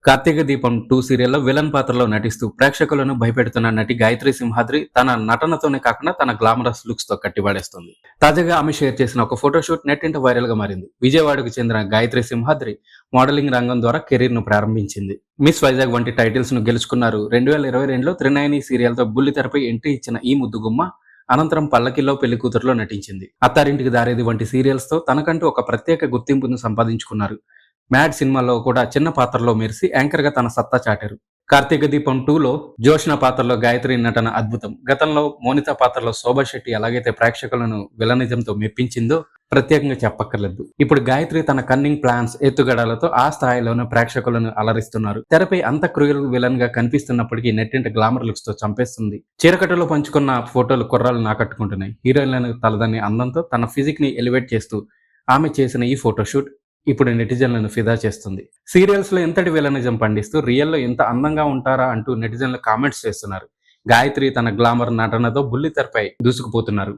కార్తీక దీపం 2 సీరియల్లో విలన్ పాత్రలో నటిస్తూ ప్రేక్షకులను భయపెడుతున్న నటి గాయత్రి సింహాద్రి తన నటనతోనే కాకుండా తన గ్లామరస్ లుక్స్ తో కట్టిపడేస్తుంది. తాజాగా ఆమె షేర్ చేసిన ఒక ఫోటోషూట్ నెట్టింట వైరల్ గా మారింది. విజయవాడకు చెందిన గాయత్రి సింహాద్రి మోడలింగ్ రంగం ద్వారా కెరీర్ ను ప్రారంభించింది. మిస్ వైజాగ్ వంటి టైటిల్స్ ను గెలుచుకున్నారు. 2022లో త్రినయని సీరియల్ తో బుల్లితెరపై ఎంట్రీ ఇచ్చిన ఈ ముద్దుగుమ్మ అనంతరం పల్లకిలో పెళ్లి కూతురులో నటించింది. అత్తారింటికి దారేది వంటి సీరియల్స్ తో తనకంటూ ఒక ప్రత్యేక గుర్తింపును సంపాదించుకున్నారు. మ్యాడ్ సినిమాలో కూడా చిన్న పాత్రలో మెరిసి యాంకర్ గా తన సత్తా చాటారు. కార్తీక దీపం 2లో జోష్న పాత్రలో గాయత్రి నటన అద్భుతం. గతంలో మోనిత పాత్రలో శోభా శెట్టి ఎలాగైతే ప్రేక్షకులను విలనిజంతో మెప్పించిందో ప్రత్యేకంగా చెప్పక్కర్లేదు. ఇప్పుడు గాయత్రి తన కన్నింగ్ ప్లాన్స్, ఎత్తుగడలతో ఆ స్థాయిలోనే ప్రేక్షకులను అలరిస్తున్నారు. తెరపై అంత క్రూయల్ విలన్ గా కనిపిస్తున్నప్పటికీ నెట్టింట గ్లామర్ లుక్స్ తో చంపేస్తుంది. చీరకట్టులో పంచుకున్న ఫోటోలు కుర్రాలు నాకట్టుకుంటున్నాయి. హీరోయిన్లను తలదన్ని అందంతో తన ఫిజిక్ ని ఎలివేట్ చేస్తూ ఆమె చేసిన ఈ ఫోటోషూట్ ఇప్పుడు నెటిజన్లను ఫిదా చేస్తుంది. సీరియల్స్ లో ఎంతటి విలనిజం పండిస్తూ రియల్లో ఎంత అందంగా ఉంటారా అంటూ నెటిజన్లు కామెంట్స్ చేస్తున్నారు. గాయత్రి తన గ్లామర్ నటనతో బుల్లితెరపై దూసుకుపోతున్నారు.